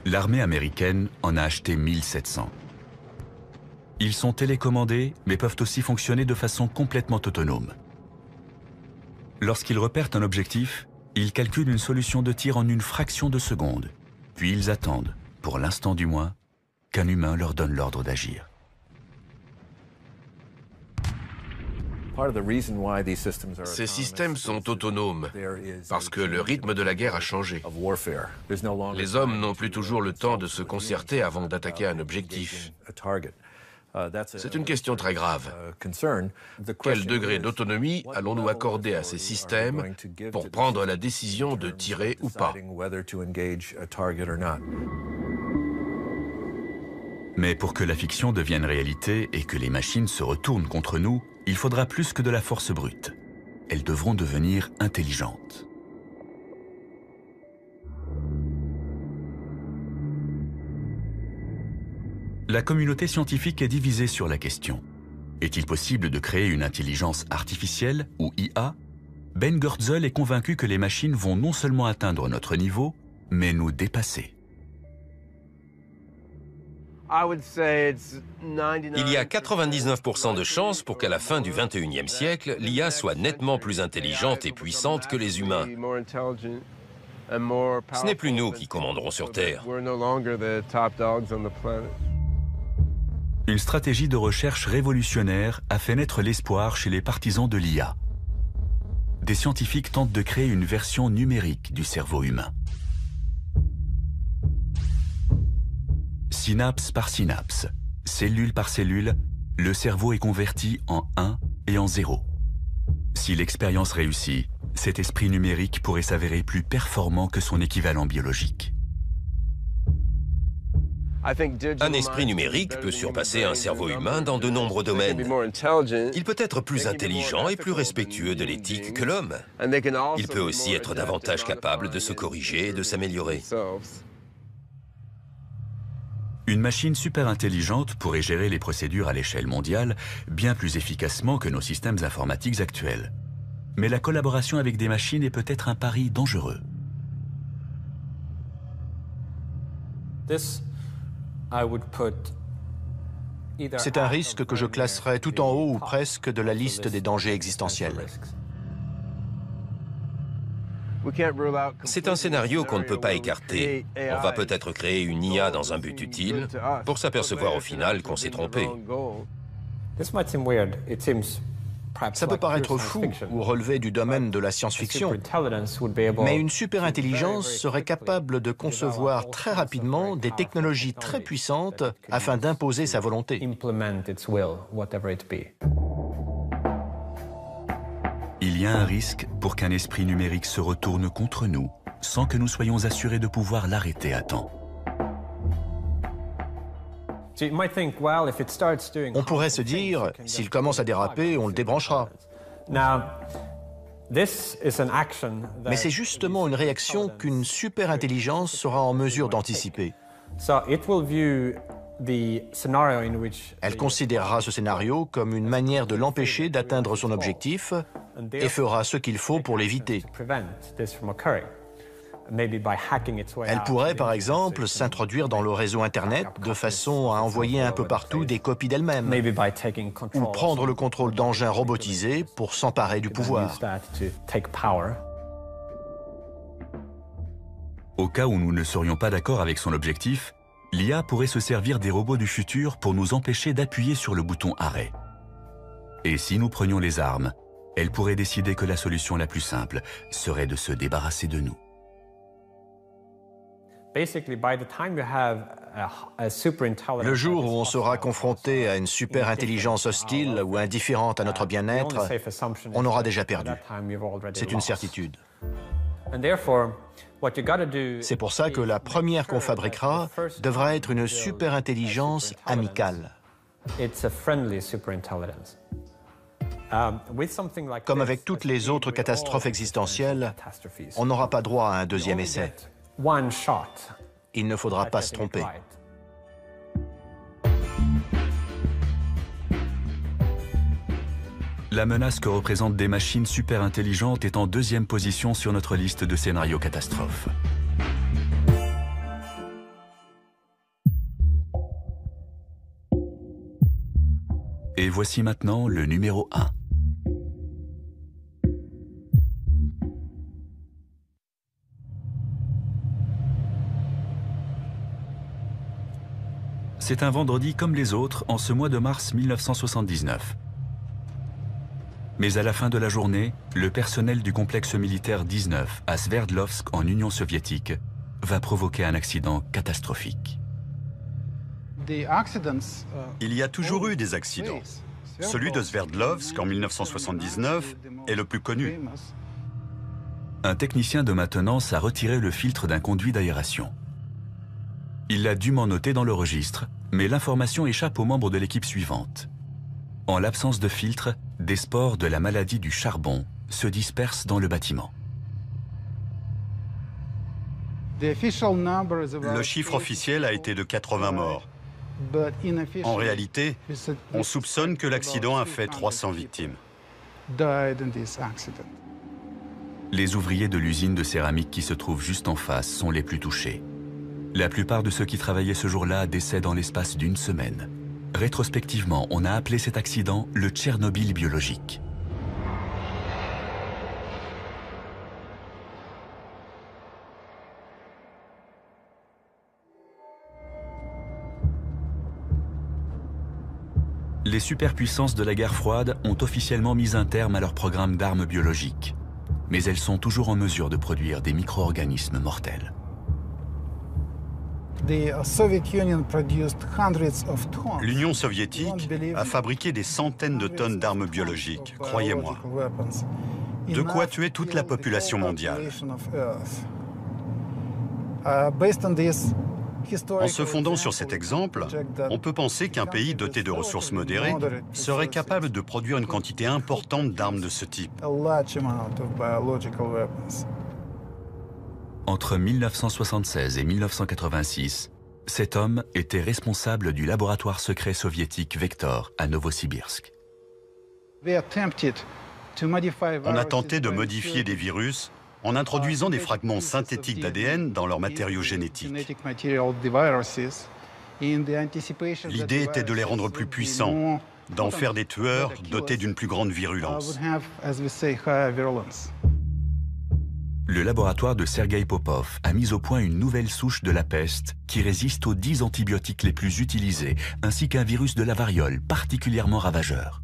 L'armée américaine en a acheté 1700. Ils sont télécommandés, mais peuvent aussi fonctionner de façon complètement autonome. Lorsqu'ils repèrent un objectif, ils calculent une solution de tir en une fraction de seconde. Puis ils attendent, pour l'instant du moins, qu'un humain leur donne l'ordre d'agir. Ces systèmes sont autonomes parce que le rythme de la guerre a changé. Les hommes n'ont plus toujours le temps de se concerter avant d'attaquer un objectif. C'est une question très grave. Quel degré d'autonomie allons-nous accorder à ces systèmes pour prendre la décision de tirer ou pas? Mais pour que la fiction devienne réalité et que les machines se retournent contre nous, il faudra plus que de la force brute. Elles devront devenir intelligentes. La communauté scientifique est divisée sur la question. Est-il possible de créer une intelligence artificielle, ou IA? Ben Goertzel est convaincu que les machines vont non seulement atteindre notre niveau, mais nous dépasser. Il y a 99% de chances pour qu'à la fin du 21e siècle, l'IA soit nettement plus intelligente et puissante que les humains. Ce n'est plus nous qui commanderons sur Terre. Une stratégie de recherche révolutionnaire a fait naître l'espoir chez les partisans de l'IA. Des scientifiques tentent de créer une version numérique du cerveau humain. Synapse par synapse, cellule par cellule, le cerveau est converti en 1 et en 0. Si l'expérience réussit, cet esprit numérique pourrait s'avérer plus performant que son équivalent biologique. Un esprit numérique peut surpasser un cerveau humain dans de nombreux domaines. Il peut être plus intelligent et plus respectueux de l'éthique que l'homme. Il peut aussi être davantage capable de se corriger et de s'améliorer. Une machine super intelligente pourrait gérer les procédures à l'échelle mondiale bien plus efficacement que nos systèmes informatiques actuels. Mais la collaboration avec des machines est peut-être un pari dangereux. C'est un risque que je classerais tout en haut ou presque de la liste des dangers existentiels. C'est un scénario qu'on ne peut pas écarter. On va peut-être créer une IA dans un but utile pour s'apercevoir au final qu'on s'est trompé. Ça peut paraître fou ou relever du domaine de la science-fiction, mais une superintelligence serait capable de concevoir très rapidement des technologies très puissantes afin d'imposer sa volonté. Il y a un risque pour qu'un esprit numérique se retourne contre nous sans que nous soyons assurés de pouvoir l'arrêter à temps. On pourrait se dire, s'il commence à déraper, on le débranchera. Mais c'est justement une réaction qu'une superintelligence sera en mesure d'anticiper. Elle considérera ce scénario comme une manière de l'empêcher d'atteindre son objectif et fera ce qu'il faut pour l'éviter. Elle pourrait, par exemple, s'introduire dans le réseau Internet de façon à envoyer un peu partout des copies d'elle-même, ou prendre le contrôle d'engins robotisés pour s'emparer du pouvoir. Au cas où nous ne serions pas d'accord avec son objectif, l'IA pourrait se servir des robots du futur pour nous empêcher d'appuyer sur le bouton arrêt. Et si nous prenions les armes, elle pourrait décider que la solution la plus simple serait de se débarrasser de nous. Le jour où on sera confronté à une super-intelligence hostile ou indifférente à notre bien-être, on aura déjà perdu. C'est une certitude. C'est pour ça que la première qu'on fabriquera devra être une super-intelligence amicale. Comme avec toutes les autres catastrophes existentielles, on n'aura pas droit à un deuxième essai. Il ne faudra pas se tromper. La menace que représentent des machines super intelligentes est en deuxième position sur notre liste de scénarios catastrophes. Et voici maintenant le numéro 1. C'est un vendredi comme les autres en ce mois de mars 1979. Mais à la fin de la journée, le personnel du complexe militaire 19 à Sverdlovsk en Union soviétique va provoquer un accident catastrophique. Il y a toujours eu des accidents. Celui de Sverdlovsk en 1979 est le plus connu. Un technicien de maintenance a retiré le filtre d'un conduit d'aération. Il l'a dûment noté dans le registre, mais l'information échappe aux membres de l'équipe suivante. En l'absence de filtre, des spores de la maladie du charbon se dispersent dans le bâtiment. Le chiffre officiel a été de 80 morts. En réalité, on soupçonne que l'accident a fait 300 victimes. Les ouvriers de l'usine de céramique qui se trouve juste en face sont les plus touchés. La plupart de ceux qui travaillaient ce jour-là décèdent en l'espace d'une semaine. Rétrospectivement, on a appelé cet accident le Tchernobyl biologique. Les superpuissances de la guerre froide ont officiellement mis un terme à leur programme d'armes biologiques. Mais elles sont toujours en mesure de produire des micro-organismes mortels. L'Union soviétique a fabriqué des centaines de tonnes d'armes biologiques, croyez-moi. De quoi tuer toute la population mondiale. En se fondant sur cet exemple, on peut penser qu'un pays doté de ressources modérées serait capable de produire une quantité importante d'armes de ce type. Entre 1976 et 1986, cet homme était responsable du laboratoire secret soviétique Vektor à Novosibirsk. On a tenté de modifier des virus en introduisant des fragments synthétiques d'ADN dans leur matériau génétique. L'idée était de les rendre plus puissants, d'en faire des tueurs dotés d'une plus grande virulence. Le laboratoire de Sergueï Popov a mis au point une nouvelle souche de la peste qui résiste aux 10 antibiotiques les plus utilisés, ainsi qu'un virus de la variole particulièrement ravageur.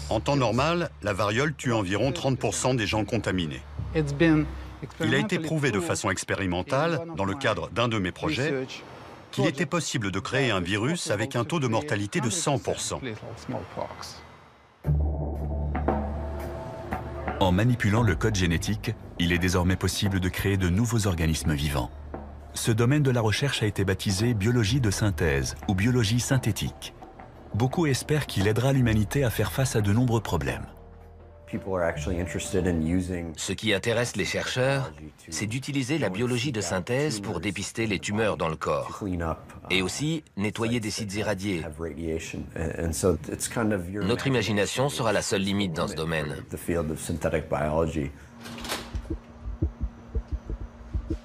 En temps normal, la variole tue environ 30% des gens contaminés. Il a été prouvé de façon expérimentale, dans le cadre d'un de mes projets, qu'il était possible de créer un virus avec un taux de mortalité de 100%. En manipulant le code génétique, il est désormais possible de créer de nouveaux organismes vivants. Ce domaine de la recherche a été baptisé biologie de synthèse ou biologie synthétique. Beaucoup espèrent qu'il aidera l'humanité à faire face à de nombreux problèmes. Ce qui intéresse les chercheurs, c'est d'utiliser la biologie de synthèse pour dépister les tumeurs dans le corps et aussi nettoyer des sites irradiés. Notre imagination sera la seule limite dans ce domaine.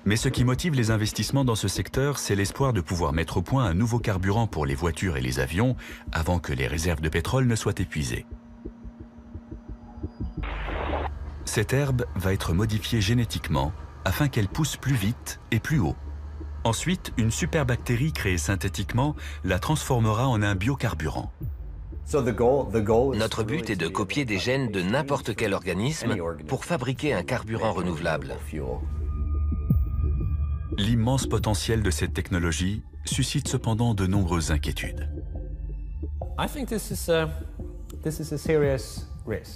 Mais ce qui motive les investissements dans ce secteur, c'est l'espoir de pouvoir mettre au point un nouveau carburant pour les voitures et les avions avant que les réserves de pétrole ne soient épuisées. Cette herbe va être modifiée génétiquement afin qu'elle pousse plus vite et plus haut. Ensuite, une superbactérie créée synthétiquement la transformera en un biocarburant. Notre but est de copier des gènes de n'importe quel organisme pour fabriquer un carburant renouvelable. L'immense potentiel de cette technologie suscite cependant de nombreuses inquiétudes.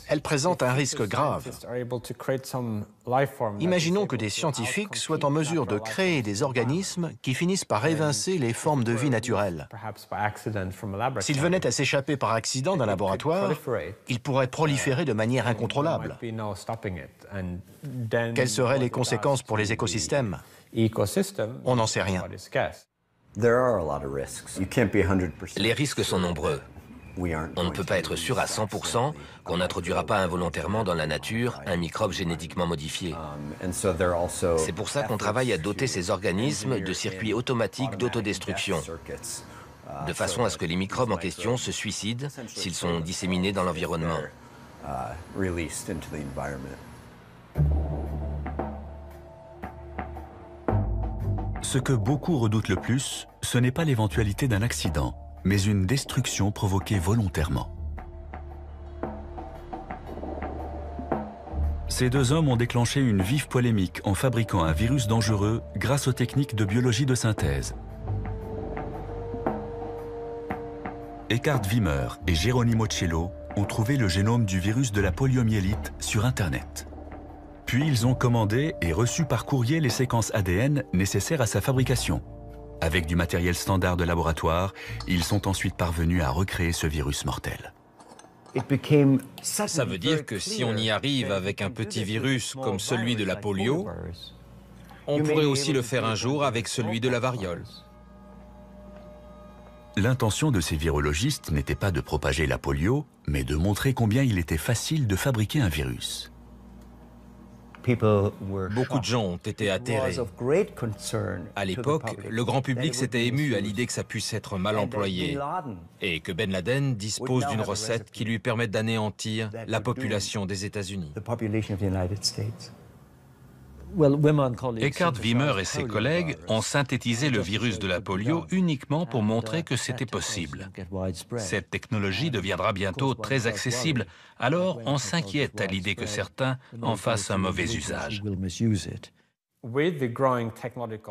Elle présente un risque grave. Imaginons que des scientifiques soient en mesure de créer des organismes qui finissent par évincer les formes de vie naturelles. S'ils venaient à s'échapper par accident d'un laboratoire, ils pourraient proliférer de manière incontrôlable. Quelles seraient les conséquences pour les écosystèmes? On n'en sait rien. Les risques sont nombreux. On ne peut pas être sûr à 100% qu'on n'introduira pas involontairement dans la nature un microbe génétiquement modifié. C'est pour ça qu'on travaille à doter ces organismes de circuits automatiques d'autodestruction, de façon à ce que les microbes en question se suicident s'ils sont disséminés dans l'environnement. Ce que beaucoup redoutent le plus, ce n'est pas l'éventualité d'un accident, mais une destruction provoquée volontairement. Ces deux hommes ont déclenché une vive polémique en fabriquant un virus dangereux grâce aux techniques de biologie de synthèse. Eckhard Wimmer et Geronimo Cello ont trouvé le génome du virus de la poliomyélite sur Internet. Puis ils ont commandé et reçu par courrier les séquences ADN nécessaires à sa fabrication. Avec du matériel standard de laboratoire, ils sont ensuite parvenus à recréer ce virus mortel. Ça veut dire que si on y arrive avec un petit virus comme celui de la polio, on pourrait aussi le faire un jour avec celui de la variole. L'intention de ces virologistes n'était pas de propager la polio, mais de montrer combien il était facile de fabriquer un virus. Beaucoup de gens ont été atterrés. À l'époque, le grand public s'était ému à l'idée que ça puisse être mal employé et que Ben Laden dispose d'une recette qui lui permette d'anéantir la population des États-Unis. Eckhard Wimmer et ses collègues ont synthétisé le virus de la polio uniquement pour montrer que c'était possible. Cette technologie deviendra bientôt très accessible, alors on s'inquiète à l'idée que certains en fassent un mauvais usage.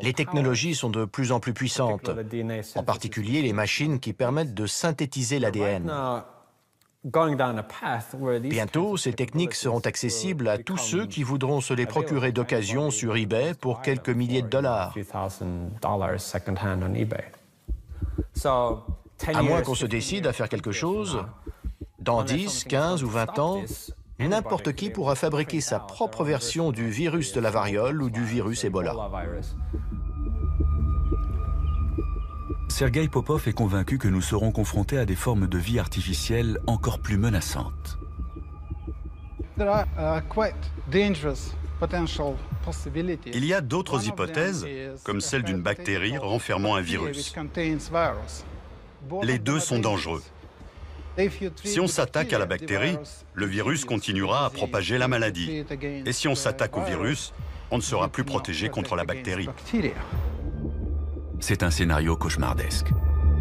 Les technologies sont de plus en plus puissantes, en particulier les machines qui permettent de synthétiser l'ADN. Bientôt, ces techniques seront accessibles à tous ceux qui voudront se les procurer d'occasion sur eBay pour quelques milliers de dollars. À moins qu'on se décide à faire quelque chose, dans 10, 15 ou 20 ans, n'importe qui pourra fabriquer sa propre version du virus de la variole ou du virus Ebola. Sergei Popov est convaincu que nous serons confrontés à des formes de vie artificielle encore plus menaçantes. Il y a d'autres hypothèses, comme celle d'une bactérie renfermant un virus. Les deux sont dangereux. Si on s'attaque à la bactérie, le virus continuera à propager la maladie. Et si on s'attaque au virus, on ne sera plus protégé contre la bactérie. C'est un scénario cauchemardesque.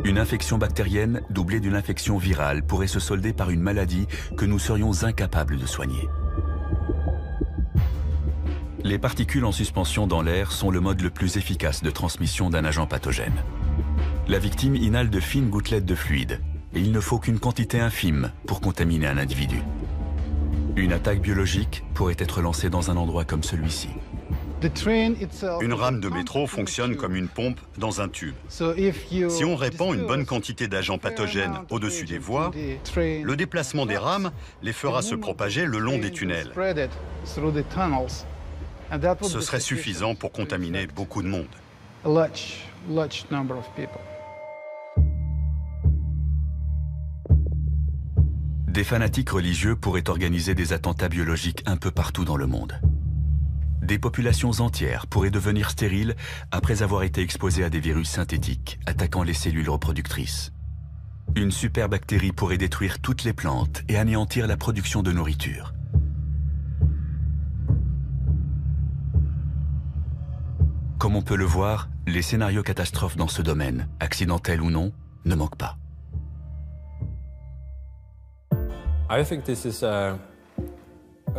Une infection bactérienne doublée d'une infection virale pourrait se solder par une maladie que nous serions incapables de soigner. Les particules en suspension dans l'air sont le mode le plus efficace de transmission d'un agent pathogène. La victime inhale de fines gouttelettes de fluide, et il ne faut qu'une quantité infime pour contaminer un individu. Une attaque biologique pourrait être lancée dans un endroit comme celui-ci. Une rame de métro fonctionne comme une pompe dans un tube. Si on répand une bonne quantité d'agents pathogènes au-dessus des voies, le déplacement des rames les fera se propager le long des tunnels. Ce serait suffisant pour contaminer beaucoup de monde. Des fanatiques religieux pourraient organiser des attentats biologiques un peu partout dans le monde. Des populations entières pourraient devenir stériles après avoir été exposées à des virus synthétiques attaquant les cellules reproductrices. Une superbactérie pourrait détruire toutes les plantes et anéantir la production de nourriture. Comme on peut le voir, les scénarios catastrophes dans ce domaine, accidentels ou non, ne manquent pas.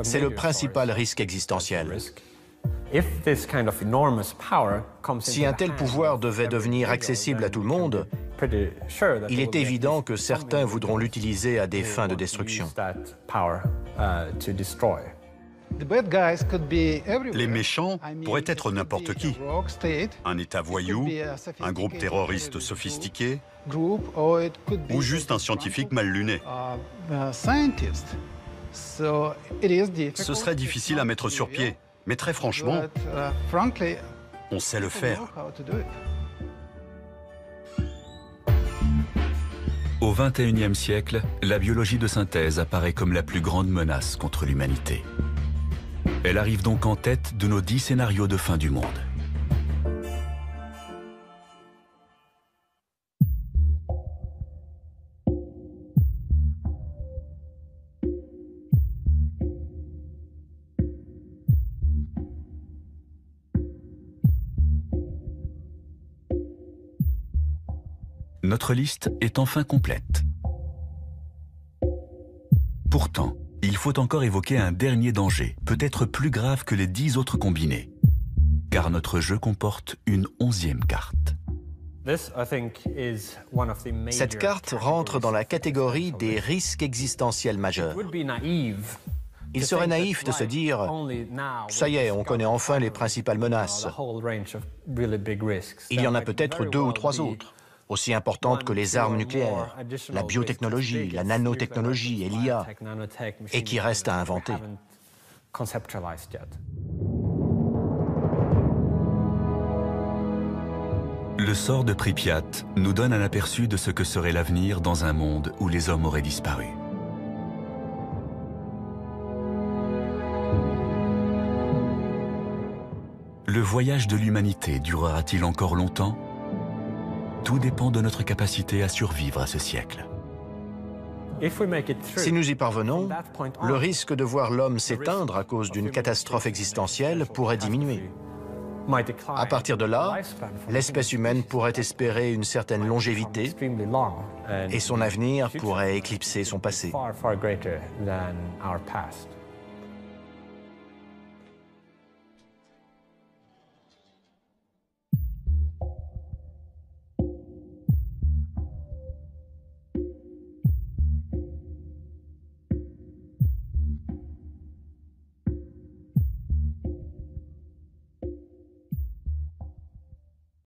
C'est le principal risque existentiel. Si un tel pouvoir devait devenir accessible à tout le monde, il est évident que certains voudront l'utiliser à des fins de destruction. Les méchants pourraient être n'importe qui. Un État voyou, un groupe terroriste sophistiqué, ou juste un scientifique mal luné. Ce serait difficile à mettre sur pied, mais très franchement, on sait le faire. Au XXIe siècle, la biologie de synthèse apparaît comme la plus grande menace contre l'humanité. Elle arrive donc en tête de nos 10 scénarios de fin du monde. Notre liste est enfin complète. Pourtant, il faut encore évoquer un dernier danger, peut-être plus grave que les 10 autres combinés. Car notre jeu comporte une 11e carte. Cette carte rentre dans la catégorie des risques existentiels majeurs. Il serait naïf de se dire « ça y est, on connaît enfin les principales menaces ». Il y en a peut-être 2 ou 3 autres, aussi importantes que les armes nucléaires, la biotechnologie, la nanotechnologie et l'IA, et qui restent à inventer. Le sort de Pripyat nous donne un aperçu de ce que serait l'avenir dans un monde où les hommes auraient disparu. Le voyage de l'humanité durera-t-il encore longtemps ? Tout dépend de notre capacité à survivre à ce siècle. Si nous y parvenons, le risque de voir l'homme s'éteindre à cause d'une catastrophe existentielle pourrait diminuer. À partir de là, l'espèce humaine pourrait espérer une certaine longévité et son avenir pourrait éclipser son passé.